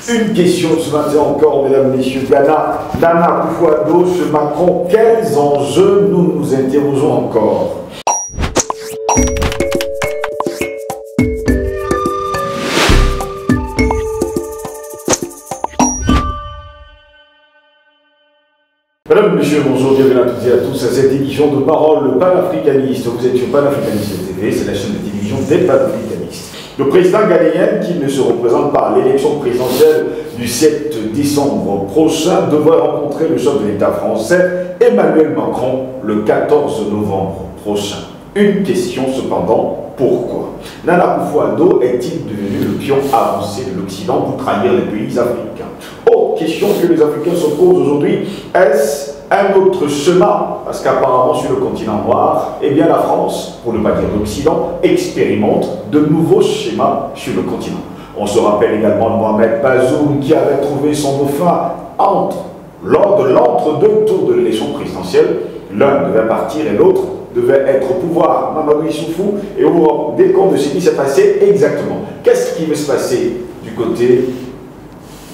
Une question ce matin encore, mesdames, messieurs. Ghana, Nana Akufo-Addo, ce Macron, quels enjeux nous nous interrogeons encore? Mesdames, Messieurs, bonjour, bienvenue à toutes et à tous à cette édition de Parole panafricaniste. Vous êtes sur Panafricaniste TV, c'est la chaîne de télévision des panafricanistes. Le président ghanéen, qui ne se représente pas à l'élection présidentielle du 7 décembre prochain, devrait rencontrer le chef de l'État français, Emmanuel Macron, le 14 novembre prochain. Une question cependant, pourquoi Nana Akufo-Addo est-il devenu le pion avancé de l'Occident pour trahir les pays africains? Autre question que les Africains se posent aujourd'hui, est-ce un autre chemin? Parce qu'apparemment sur le continent noir, eh bien la France, pour ne pas dire l'Occident, expérimente de nouveaux schémas sur le continent. On se rappelle également de Mohamed Bazoum qui avait trouvé son dauphin lors de l'entre-deux tours de l'élection présidentielle. L'un devait partir et l'autre devait être au pouvoir, Mamadou Issoufou, et vous vous rendez compte de ce qui s'est passé exactement. Qu'est-ce qui va se passer du côté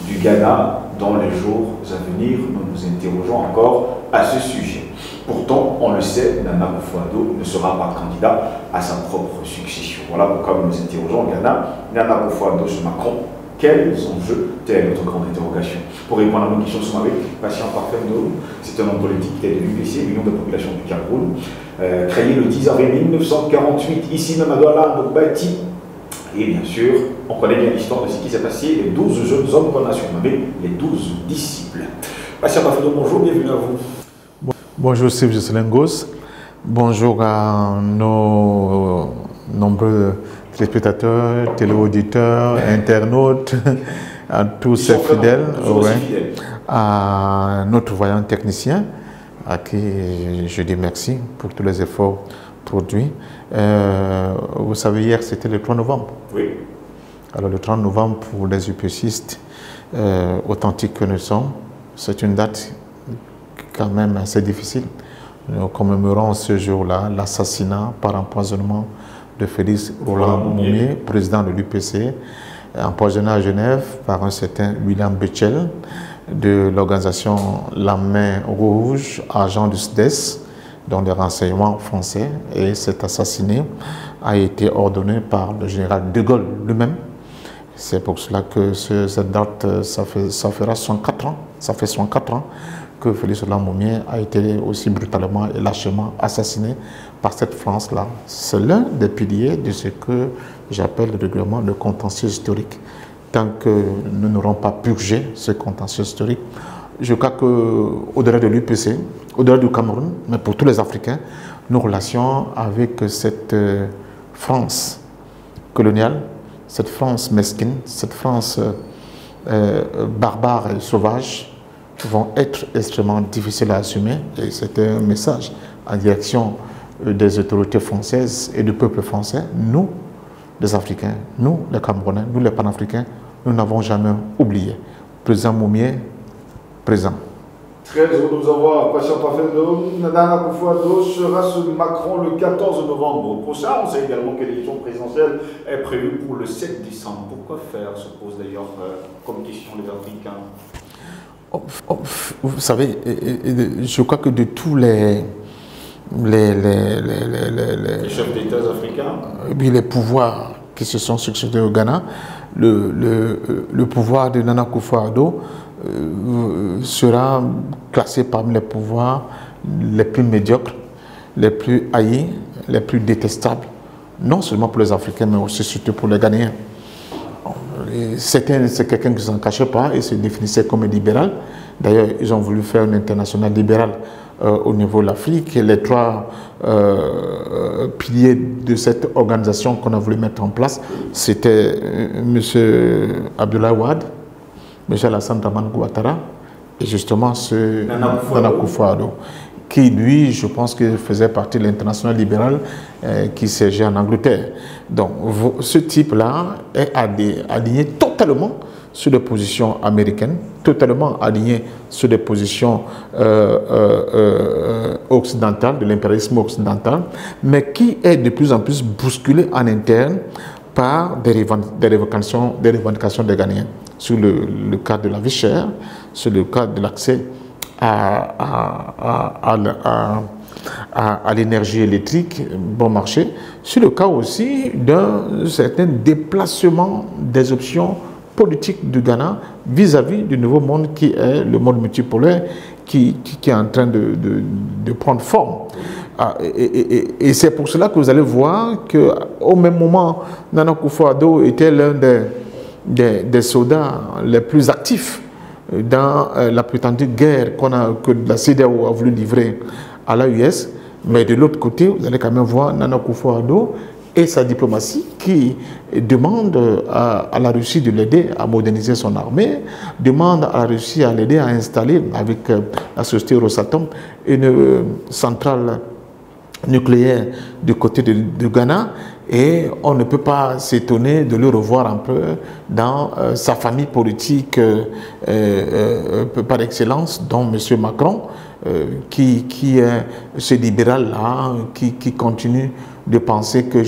du Ghana dans les jours à venir? Nous nous interrogeons encore à ce sujet. Pourtant, on le sait, Nana Akufo-Addo ne sera pas candidat à sa propre succession. Voilà pourquoi nous nous interrogeons au Ghana. Nana Akufo-Addo sur Macron, quels enjeux? Telle est notre grande interrogation. Pour répondre à nos questions, nous sommes avec Patient Parfait Ndolo. C'est un homme politique qui est de l'UPC, l'Union de la population du Cameroun, créé le 10 avril 1948, ici même à Douala, Bati. Et bien sûr, on connaît bien l'histoire de ce qui s'est passé, les 12 jeunes hommes qu'on a surnommés les 12 disciples. Patient Parfait Ndolo, bonjour, bienvenue à vous. Bonjour Steve Jocelyn-Goss, bonjour à nos nombreux téléspectateurs, téléauditeurs, internautes, à tous ces fidèles, à notre voyant technicien, à qui je dis merci pour tous les efforts produits. Vous savez, hier c'était le 3 novembre. Oui. Alors le 30 novembre pour les UPCistes, authentiques que nous sommes, c'est une date quand même assez difficile. Nous commémorons ce jour-là l'assassinat par empoisonnement de Félix Roland Moumié, président de l'UPC, empoisonné à Genève par un certain William Bechel de l'organisation La Main Rouge, agent du SDES, dont les renseignements français. Et cet assassinat a été ordonné par le général de Gaulle lui-même. C'est pour cela que cette date, ça fera 104 ans. Ça fait 104 ans que Félix Roland Moumié a été aussi brutalement et lâchement assassiné par cette France-là. C'est l'un des piliers de ce que j'appelle régulièrement le contentieux historique. Tant que nous n'aurons pas purgé ce contentieux historique, je crois qu'au-delà de l'UPC, au-delà du Cameroun, mais pour tous les Africains, nos relations avec cette France coloniale, cette France mesquine, cette France barbare et sauvage, vont être extrêmement difficiles à assumer. Et c'est un message en direction des autorités françaises et du peuple français. Nous, les Africains, nous, les Camerounais, nous, les Panafricains, nous n'avons jamais oublié. Président Moumié, présent. Très heureux de vous avoir, Patient Parfait Ndolo. Nana Akufo-Addo sera ce Macron le 14 novembre prochain. On sait également que l'élection présidentielle est prévue pour le 7 décembre. Pourquoi faire, se pose d'ailleurs comme question les Africains. Vous savez, je crois que de tous les chefs d'État africains, les pouvoirs qui se sont succédés au Ghana, le pouvoir de Nana Akufo-Addo sera classé parmi les pouvoirs les plus médiocres, les plus haïs, les plus détestables, non seulement pour les Africains, mais aussi surtout pour les Ghanéens. C'est quelqu'un qui ne s'en cachait pas et se définissait comme libéral. D'ailleurs, ils ont voulu faire une internationale libérale au niveau de l'Afrique. Les trois piliers de cette organisation qu'on a voulu mettre en place, c'était M. Abdoulaye Wade, M. Alassane Dramane Ouattara et justement ce Nana Akufo-Addo, qui lui, je pense que faisait partie de l'internationale libérale qui siégeait en Angleterre. Donc ce type-là est aligné totalement sur des positions américaines, totalement aligné sur des positions occidentales, de l'impérialisme occidental, mais qui est de plus en plus bousculé en interne par des revendications des Ghanéens. sur le cas de la vie chère, sur le cas de l'accès à l'énergie électrique bon marché, sur le cas aussi d'un certain déplacement des options politiques du Ghana vis-à-vis du nouveau monde qui est le monde multipolaire qui est en train de prendre forme. Et c'est pour cela que vous allez voir qu'au même moment, Nana Akufo-Addo était l'un des soldats les plus actifs dans la prétendue guerre que la CEDEAO a voulu livrer à l'AES, mais de l'autre côté, vous allez quand même voir Nana Akufo-Addo et sa diplomatie qui demande à la Russie de l'aider à moderniser son armée, demande à la Russie à l'aider à installer avec la société Rosatom une centrale nucléaire du côté du Ghana, et on ne peut pas s'étonner de le revoir un peu dans sa famille politique par excellence, dont M. Macron, qui est ce libéral-là, qui continue de penser que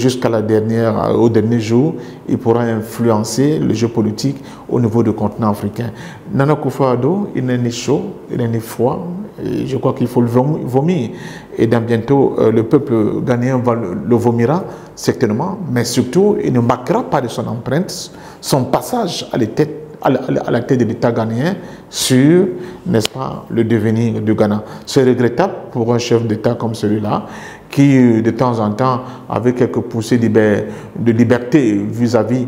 au dernier jour, il pourra influencer le jeu politique au niveau du continent africain. Nana Akufo-Addo, il n'est ni chaud, il n'est ni froid, et je crois qu'il faut le vomir. Et dans bientôt, le peuple ghanéen le vomira, certainement, mais surtout, il ne marquera pas de son empreinte son passage à la tête de l'État ghanéen sur, n'est-ce pas, le devenir du Ghana. C'est regrettable pour un chef d'État comme celui-là, qui de temps en temps avait quelques poussées de liberté vis-à-vis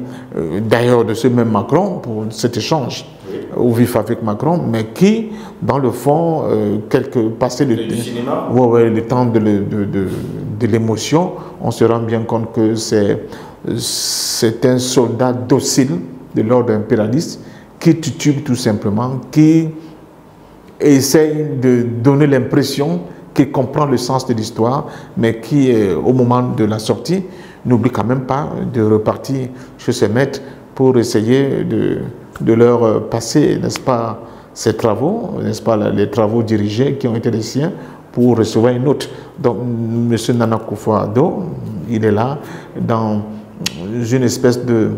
d'ailleurs de ce même Macron pour cet échange au vif avec Macron, mais qui, dans le fond, passé le temps de l'émotion, on se rend bien compte que c'est un soldat docile de l'ordre impérialiste qui titube tout simplement, qui essaye de donner l'impression qu'il comprend le sens de l'histoire, mais qui, au moment de la sortie, n'oublie quand même pas de repartir chez ses maîtres pour essayer de leur passer, n'est-ce pas, ses travaux, n'est-ce pas, les travaux dirigés qui ont été les siens pour recevoir une autre. Donc, M. Nana Akufo-Addo, il est là dans une espèce de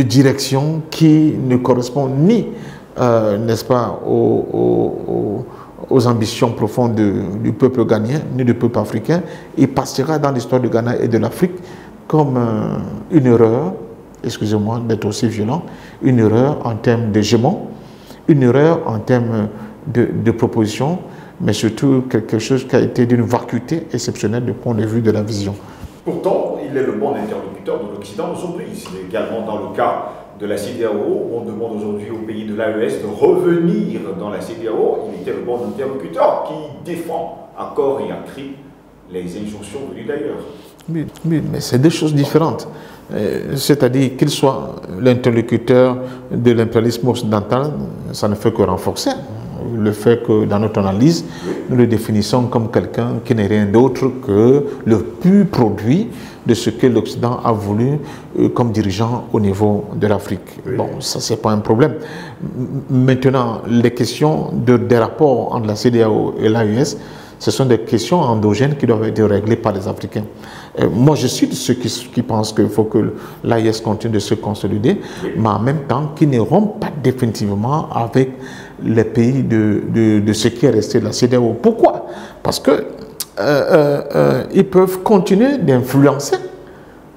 direction qui ne correspond ni, n'est-ce pas, aux ambitions profondes du peuple ghanéen, ni du peuple africain. Il passera dans l'histoire du Ghana et de l'Afrique comme une erreur, excusez-moi d'être aussi violent, une erreur en termes d'hégémon, une erreur en termes de proposition, mais surtout quelque chose qui a été d'une vacuité exceptionnelle du point de vue de la vision. Pourtant, il est le bon interlocuteur de l'Occident aujourd'hui. C'est également dans le cas de la CEDEAO. On demande aujourd'hui au pays de l'AES de revenir dans la CEDEAO. Il était le bon interlocuteur qui défend à corps et à cri les injonctions venues d'ailleurs. Oui, mais c'est deux choses différentes. C'est-à-dire qu'il soit l'interlocuteur de l'impérialisme occidental, ça ne fait que renforcer le fait que dans notre analyse, nous le définissons comme quelqu'un qui n'est rien d'autre que le pur produit de ce que l'Occident a voulu comme dirigeant au niveau de l'Afrique. Bon, ça, c'est pas un problème. Maintenant, les questions des rapports entre la CEDEAO et l'AES, ce sont des questions endogènes qui doivent être réglées par les Africains. Moi, je suis de ceux qui pensent qu'il faut que l'AES continue de se consolider, mais en même temps, qui ne rompent pas définitivement avec les pays de ce qui est resté de la CEDEAO. Pourquoi? Parce que ils peuvent continuer d'influencer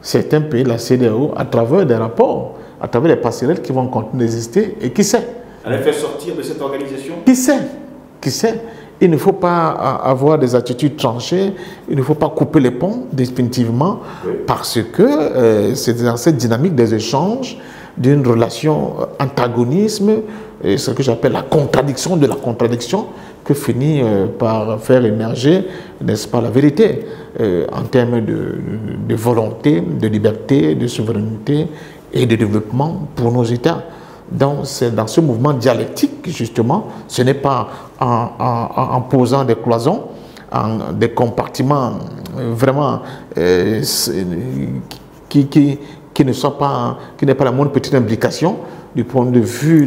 certains pays de la CEDEAO à travers des rapports, à travers les passerelles qui vont continuer d'exister. Et qui sait? À les faire sortir de cette organisation? Qui sait? Qui sait? Il ne faut pas avoir des attitudes tranchées, il ne faut pas couper les ponts définitivement, parce que c'est dans cette dynamique des échanges, d'une relation antagonisme, et ce que j'appelle la contradiction de la contradiction, que finit par faire émerger, n'est-ce pas, la vérité, en termes de volonté, de liberté, de souveraineté et de développement pour nos États. Donc, c'est dans ce mouvement dialectique, justement, ce n'est pas en posant des cloisons, des compartiments vraiment qui n'aient pas la moindre petite implication du point de vue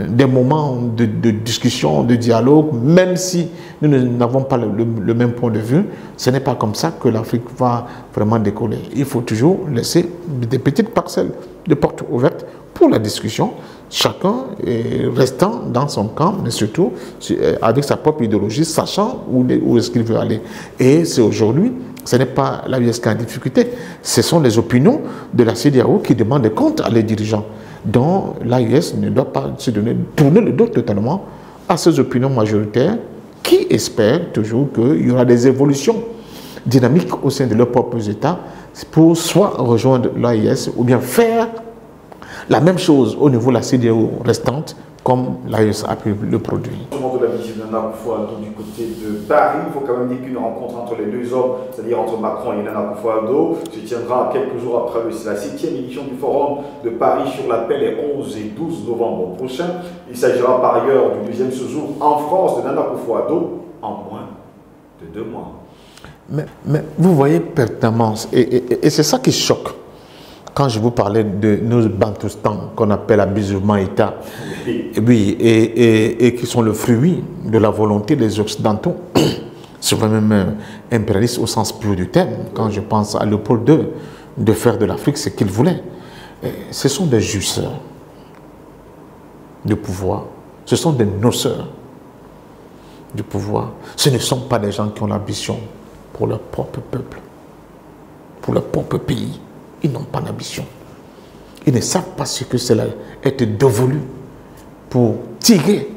des moments de discussion, de dialogue, même si nous n'avons pas le même point de vue, ce n'est pas comme ça que l'Afrique va vraiment décoller. Il faut toujours laisser des petites parcelles de portes ouvertes pour la discussion, chacun restant dans son camp, mais surtout avec sa propre idéologie, sachant où est-ce qu'il veut aller. Et c'est aujourd'hui, ce n'est pas l'AES qui est en difficulté, ce sont les opinions de la CEDEAO qui demandent des comptes à les dirigeants. Donc l'AES ne doit pas tourner le dos totalement à ces opinions majoritaires qui espèrent toujours qu'il y aura des évolutions dynamiques au sein de leurs propres États pour soit rejoindre l'AES ou bien faire la même chose au niveau de la CEDEAO restante, comme l'AES a pu le produire. Au moment de la visite de Nana Akufo-Addo du côté de Paris, il faut quand même dire qu'une rencontre entre les deux hommes, c'est-à-dire entre Macron et Nana Akufo-Addo, se tiendra quelques jours après la 7e édition du Forum de Paris sur la paix les 11 et 12 novembre prochains. Il s'agira par ailleurs du deuxième séjour en France de Nana Akufo-Addo en moins de 2 mois. Mais vous voyez pertinemment, et c'est ça qui choque. Quand je vous parlais de nos Bantoustans, qu'on appelle abusivement État, oui, et qui sont le fruit de la volonté des Occidentaux, souvent même impérialistes au sens pur du terme, quand je pense à Léopold II, de faire de l'Afrique ce qu'il voulait. Ce sont des jouisseurs du pouvoir, ce sont des noceurs du pouvoir. Ce ne sont pas des gens qui ont l'ambition pour leur propre peuple, pour leur propre pays. Ils n'ont pas d'ambition. Ils ne savent pas ce que cela était dévolu pour tirer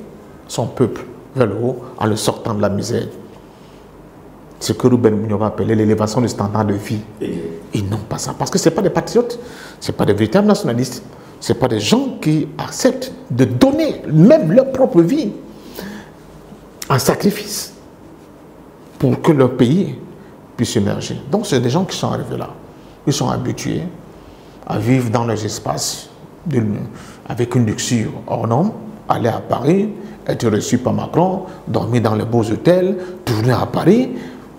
son peuple vers le haut en le sortant de la misère. Ce que Ruben Mounion va appeler l'élévation du standard de vie. Ils n'ont pas ça. Parce que ce n'est pas des patriotes, ce n'est pas des véritables nationalistes, ce n'est pas des gens qui acceptent de donner même leur propre vie en sacrifice pour que leur pays puisse émerger. Donc, c'est des gens qui sont arrivés là. Ils sont habitués à vivre dans leurs espaces avec une luxure hors norme, aller à Paris, être reçu par Macron, dormir dans les beaux hôtels, tourner à Paris.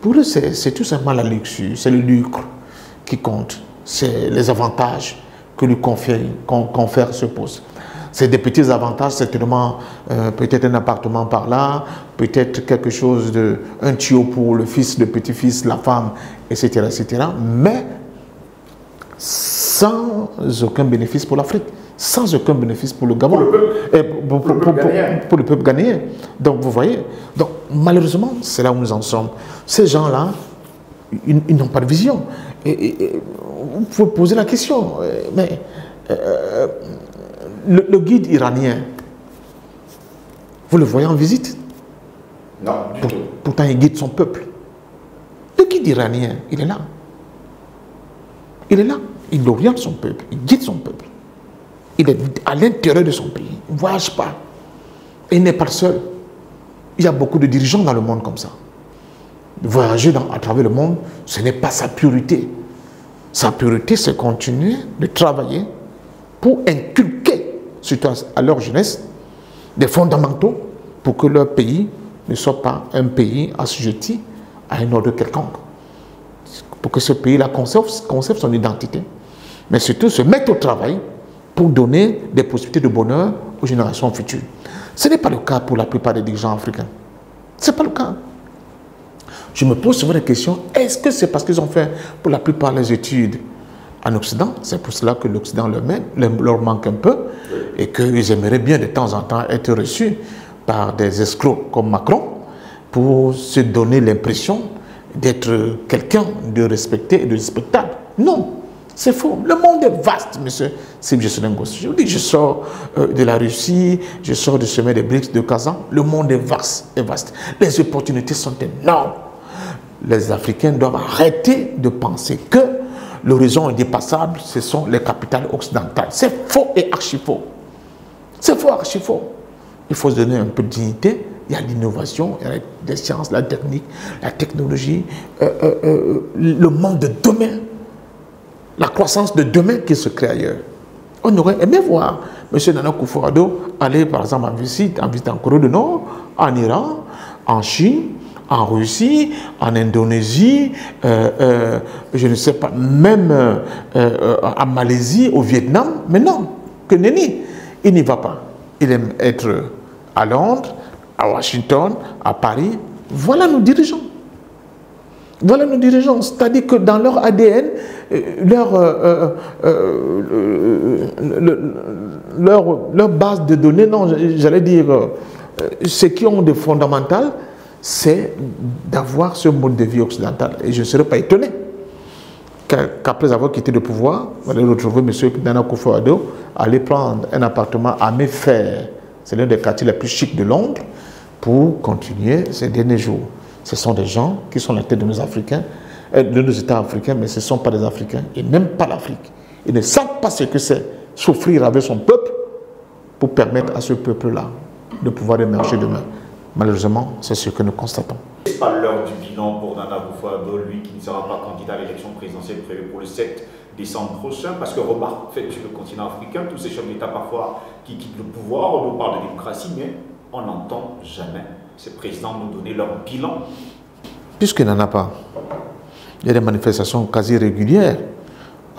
Pour eux, c'est tout simplement la luxure, c'est le lucre qui compte, c'est les avantages que lui confère ce poste. C'est des petits avantages, certainement, peut-être un appartement par là, peut-être quelque chose un tuyau pour le fils, le petit-fils, la femme, etc., etc. Mais sans aucun bénéfice pour l'Afrique, sans aucun bénéfice pour le Gabon, pour le peuple ghanéen. Donc vous voyez, donc, malheureusement, c'est là où nous en sommes. Ces gens-là, ils n'ont pas de vision. Et vous pouvez poser la question, mais le guide iranien, vous le voyez en visite? Non, du tout. Pourtant, il guide son peuple. Le guide iranien, il est là. Il est là, il oriente son peuple, il guide son peuple. Il est à l'intérieur de son pays, il ne voyage pas. Et il n'est pas le seul. Il y a beaucoup de dirigeants dans le monde comme ça. Voyager à travers le monde, ce n'est pas sa priorité. Sa priorité, c'est continuer de travailler pour inculquer, surtout à leur jeunesse, des fondamentaux pour que leur pays ne soit pas un pays assujetti à un ordre quelconque. Pour que ce pays-là conserve son identité, mais surtout se mettre au travail pour donner des possibilités de bonheur aux générations futures. Ce n'est pas le cas pour la plupart des dirigeants africains. Ce n'est pas le cas. Je me pose souvent la question, est-ce que c'est parce qu'ils ont fait pour la plupart les études en Occident? C'est pour cela que l'Occident leur manque un peu et qu'ils aimeraient bien de temps en temps être reçus par des escrocs comme Macron pour se donner l'impression d'être quelqu'un de respecté et de respectable. Non, c'est faux. Le monde est vaste, monsieur Sibje Sonengos. Je vous dis, je sors de la Russie, je sors du sommet des BRICS de Kazan. Le monde est vaste, Les opportunités sont énormes. Les Africains doivent arrêter de penser que l'horizon indépassable, ce sont les capitales occidentales. C'est faux et archi faux. C'est faux, archi faux. Il faut se donner un peu de dignité. Il y a l'innovation, il y a les sciences, la technique, la technologie, le monde de demain, la croissance de demain qui se crée ailleurs. On aurait aimé voir M. Nana Akufo-Addo aller par exemple en visite en Corée du Nord, en Iran, en Chine, en Russie, en Indonésie, je ne sais pas, même en Malaisie, au Vietnam. Mais non, que nenni, il n'y va pas. Il aime être à Londres, à Washington, à Paris. Voilà nos dirigeants. Voilà nos dirigeants. C'est-à-dire que dans leur ADN, leur base de données, non, j'allais dire, ce qui ont de fondamental, c'est d'avoir ce mode de vie occidental. Et je ne serais pas étonné qu'après avoir quitté le pouvoir, vous allez retrouver M. Nana Akufo-Addo aller prendre un appartement à Mayfair, c'est l'un des quartiers les plus chics de Londres, pour continuer ces derniers jours. Ce sont des gens qui sont la tête de nos Africains, de nos États africains, mais ce ne sont pas des Africains. Ils n'aiment pas l'Afrique. Ils ne savent pas ce que c'est souffrir avec son peuple pour permettre à ce peuple-là de pouvoir émerger demain. Malheureusement, c'est ce que nous constatons. Ce n'est pas l'heure du bilan pour Nana Akufo-Addo, lui qui ne sera pas candidat à l'élection présidentielle prévue pour le 7 décembre prochain, parce que remarque, fait sur le continent africain, tous ces chefs d'État parfois qui quittent le pouvoir, on nous parle de démocratie, mais on n'entend jamais ces présidents nous donner leur bilan. Puisqu'il n'en a pas, il y a des manifestations quasi régulières,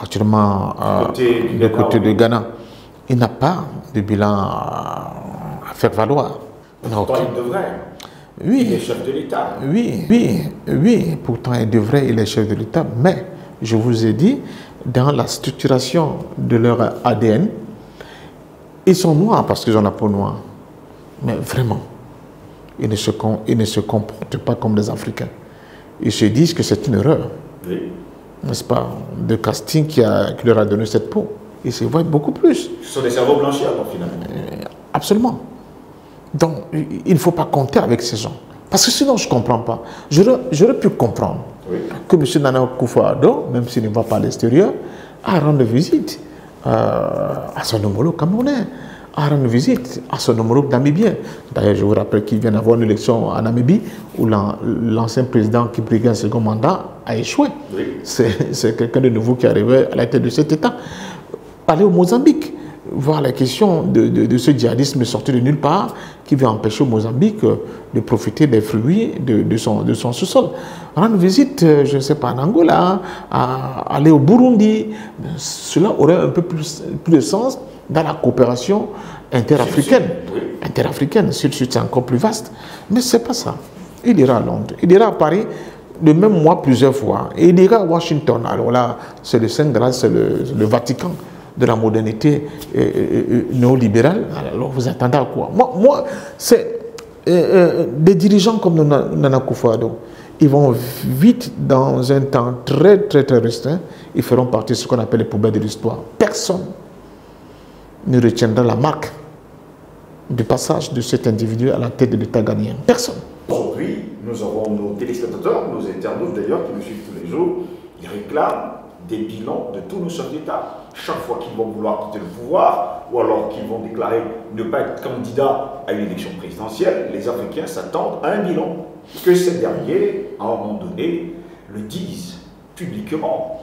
actuellement du côté de Ghana. Il n'a pas de bilan à faire valoir. Pourtant, il devrait. Oui. Il est chef de l'État. Oui, pourtant il devrait, il est chef de l'État, mais je vous ai dit, dans la structuration de leur ADN, ils sont noirs parce qu'ils ont la peau noire. Mais vraiment, ils ne se comportent pas comme des Africains. Ils se disent que c'est une erreur. Oui. N'est-ce pas? De casting qui leur a donné cette peau. Ils se voient beaucoup plus. Ce sont des cerveaux blanchis alors finalement. Absolument. Donc, il ne faut pas compter avec ces gens. Parce que sinon, je ne comprends pas. J'aurais pu comprendre que M. Nana Akufo-Addo, même s'il ne va pas à l'extérieur, a rendu visite à son homologue camerounais, a rendu visite à son homologue namibien. D'ailleurs, je vous rappelle qu'il vient d'avoir une élection en Namibie où l'ancien président qui briguait un second mandat a échoué. Oui. C'est quelqu'un de nouveau qui est arrivé à la tête de cet État. Aller au Mozambique, voir la question de ce djihadisme sorti de nulle part qui veut empêcher au Mozambique de profiter des fruits de son sous-sol. Rendre visite, je ne sais pas, en Angola, aller au Burundi, cela aurait un peu plus de sens dans la coopération interafricaine. Interafricaine, c'est encore plus vaste. Mais ce n'est pas ça. Il ira à Londres, il ira à Paris, de même moi plusieurs fois, et il ira à Washington. Alors là, c'est le Saint Graal, c'est le Vatican de la modernité néolibérale. Alors vous attendez à quoi? Moi c'est des dirigeants comme Nana Akufo-Addo, ils vont vite, dans un temps très restreint, ils feront partie de ce qu'on appelle les poubelles de l'histoire. Personne ne retiendra la marque du passage de cet individu à la tête de l'État ghanéen. Personne. Aujourd'hui, nous avons nos téléspectateurs, nos internautes d'ailleurs, qui nous suivent tous les jours, ils réclament des bilans de tous nos chefs d'État. Chaque fois qu'ils vont vouloir quitter le pouvoir, ou alors qu'ils vont déclarer ne pas être candidat à une élection présidentielle, les Africains s'attendent à un bilan. Que ces derniers, à un moment donné, le disent publiquement.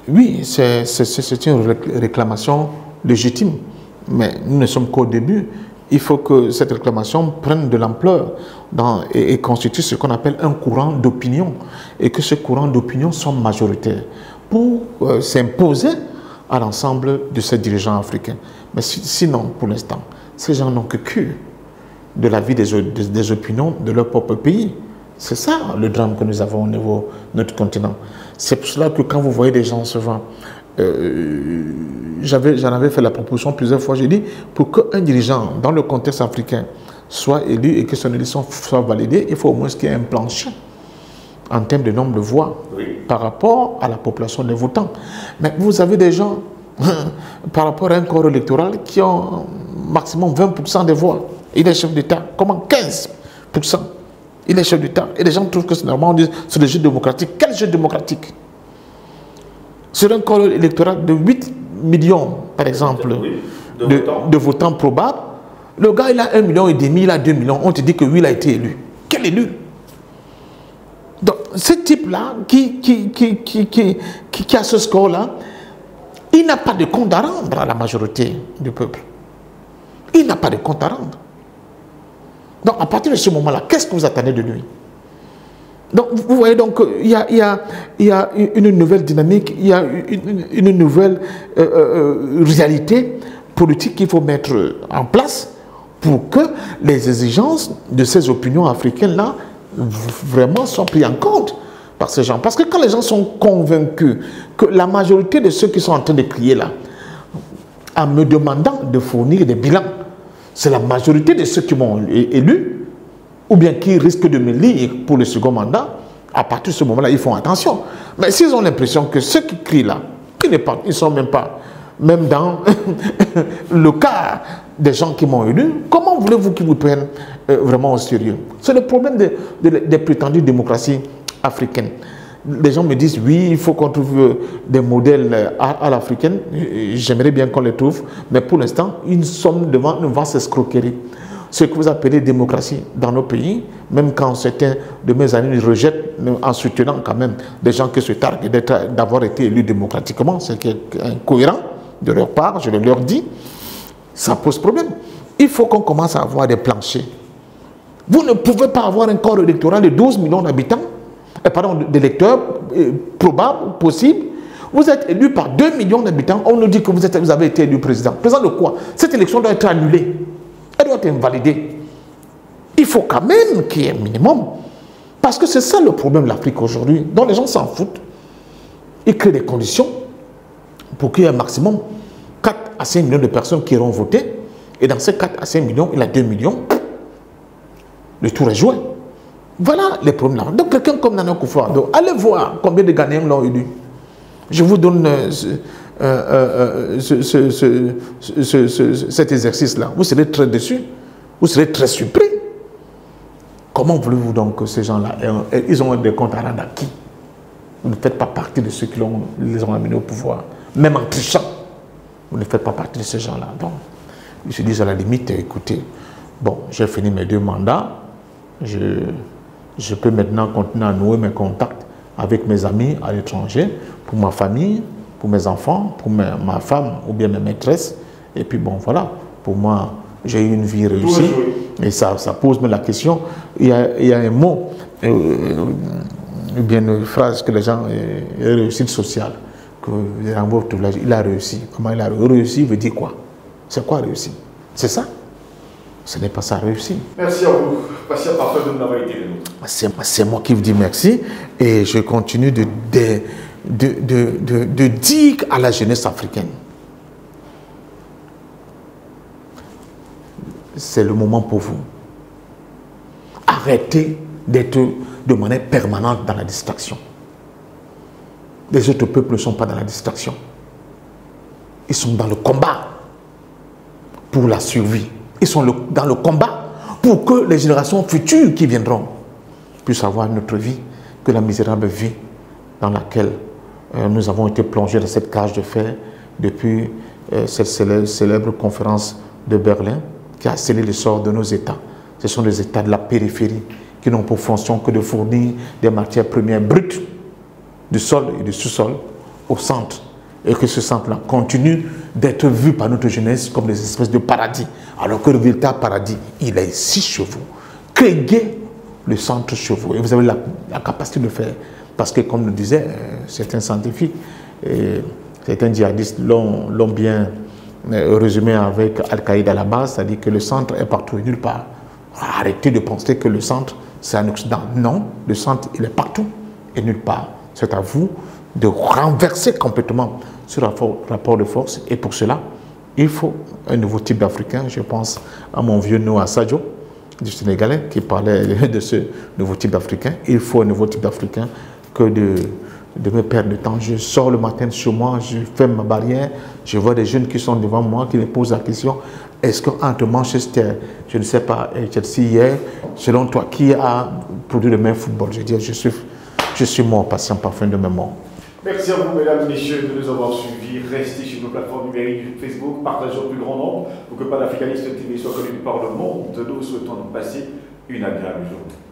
Oui, c'est une réclamation légitime, mais nous ne sommes qu'au début. Il faut que cette réclamation prenne de l'ampleur et constitue ce qu'on appelle un courant d'opinion, et que ce courant d'opinion soit majoritaire pour s'imposer à l'ensemble de ces dirigeants africains. Mais sinon, pour l'instant, ces gens n'ont que cure de la vie des opinions de leur propre pays. C'est ça le drame que nous avons au niveau de notre continent. C'est pour cela que quand vous voyez des gens se vendre, j'en avais fait la proposition plusieurs fois, j'ai dit, pour qu'un dirigeant dans le contexte africain soit élu et que son élection soit validée, il faut au moins qu'il y ait un plancher en termes de nombre de voix par rapport à la population des votants. Mais vous avez des gens, par rapport à un corps électoral, qui ont maximum 20% des voix. Il est chef d'État. Comment 15%? Il est chef d'État. Et les gens trouvent que c'est normal, on dit c'est le jeu démocratique. Quel jeu démocratique? Sur un corps électoral de 8 millions, par exemple, de votants probables, le gars, il a 1,5 million, il a 2 millions. On te dit que oui, il a été élu. Quel élu? Donc, ce type-là, qui a ce score-là, il n'a pas de compte à rendre à la majorité du peuple. Il n'a pas de compte à rendre. Donc, à partir de ce moment-là, qu'est-ce que vous attendez de lui? Donc, vous voyez, donc, il y a une nouvelle dynamique, il y a une nouvelle réalité politique qu'il faut mettre en place pour que les exigences de ces opinions africaines-là vraiment soient prises en compte par ces gens. Parce que quand les gens sont convaincus que la majorité de ceux qui sont en train de crier là, en me demandant de fournir des bilans, c'est la majorité de ceux qui m'ont élu, ou bien qui risquent de me lire pour le second mandat, à partir de ce moment-là, ils font attention. Mais s'ils ont l'impression que ceux qui crient là, ils ne sont même pas, même dans le cas des gens qui m'ont élu, comment voulez-vous qu'ils vous prennent vraiment au sérieux? C'est le problème des prétendues démocraties africaines. Les gens me disent, oui, il faut qu'on trouve des modèles à l'africaine. J'aimerais bien qu'on les trouve, mais pour l'instant, nous sommes devant une vaste escroquerie. Ce que vous appelez démocratie dans nos pays, même quand certains de mes amis rejettent en soutenant quand même des gens qui se targuent d'avoir été élus démocratiquement, ce qui est incohérent de leur part, je leur dis, ça pose problème. Il faut qu'on commence à avoir des planchers. Vous ne pouvez pas avoir un corps électoral de 12 millions d'habitants, pardon, d'électeurs probables, possibles. Vous êtes élu par 2 millions d'habitants, on nous dit que vous avez été élu président. Président de quoi? Cette élection doit être annulée. Elle doit être invalidée. Il faut quand même qu'il y ait un minimum. Parce que c'est ça le problème de l'Afrique aujourd'hui, dont les gens s'en foutent. Ils créent des conditions pour qu'il y ait un maximum 4 à 5 millions de personnes qui iront voter. Et dans ces 4 à 5 millions, il y a 2 millions. Le tour est joué. Voilà les problèmes là. Donc quelqu'un comme Nana Akufo-Addo, allez voir combien de Ghanéens l'ont élu. Je vous donne cet exercice-là. Vous serez très déçus. Vous serez très surpris. Comment voulez-vous donc que ces gens-là, ils ont des comptes à rendre à qui? Vous ne faites pas partie de ceux qui les ont amenés au pouvoir. Même en trichant, vous ne faites pas partie de ces gens-là. Donc, ils se disent à la limite, écoutez, bon, j'ai fini mes 2 mandats, je peux maintenant continuer à nouer mes contacts avec mes amis à l'étranger, pour ma famille, pour mes enfants, pour ma femme ou bien mes maîtresses. Et puis bon, voilà, pour moi, j'ai eu une vie réussie. Et ça pose la question. Il y a un mot, ou bien une phrase que les gens, réussite sociale, que dans votre village, il a réussi. Comment il a réussi veut dire quoi? C'est quoi réussir? C'est ça? Ce n'est pas ça réussir. Merci à vous. Patient parfait de nous avoir été les nôtres. C'est moi qui vous dis merci. Et je continue de dire à la jeunesse africaine, c'est le moment pour vous. Arrêtez d'être de manière permanente dans la distraction. Les autres peuples ne sont pas dans la distraction. Ils sont dans le combat pour la survie. Ils sont dans le combat pour que les générations futures qui viendront puissent avoir notre vie, que la misérable vie dans laquelle nous avons été plongés dans cette cage de fer depuis cette célèbre conférence de Berlin qui a scellé le sort de nos États. Ce sont les États de la périphérie qui n'ont pour fonction que de fournir des matières premières brutes du sol et du sous-sol au centre. Et que ce centre-là continue d'être vu par notre jeunesse comme des espèces de paradis. Alors que le véritable paradis, il est ici chez vous. Créez le centre chez vous. Et vous avez la capacité de le faire. Parce que, comme le disaient certains scientifiques, certains djihadistes l'ont bien résumé avec Al-Qaïda à la base, c'est-à-dire que le centre est partout et nulle part. Arrêtez de penser que le centre, c'est en Occident. Non, le centre, il est partout et nulle part. C'est à vous de renverser complètement ce rapport de force. Et pour cela, il faut un nouveau type d'Africain. Je pense à mon vieux Noah Sadio, du Sénégalais, qui parlait de ce nouveau type d'Africain. Il faut un nouveau type d'Africain que de me perdre de temps. Je sors le matin chez moi, je ferme ma barrière, je vois des jeunes qui sont devant moi, qui me posent la question, est-ce qu'entre Manchester, je ne sais pas, et Chelsea hier, selon toi, qui a produit le meilleur football? Je dis, je suis mort, patient parfum de mes morts. Merci à vous, mesdames et messieurs, de nous avoir suivis. Restez sur nos plateformes numériques Facebook, partagez au plus grand nombre pour que Panafricaniste TV soit connu par le monde. Nous souhaitons passer une agréable journée.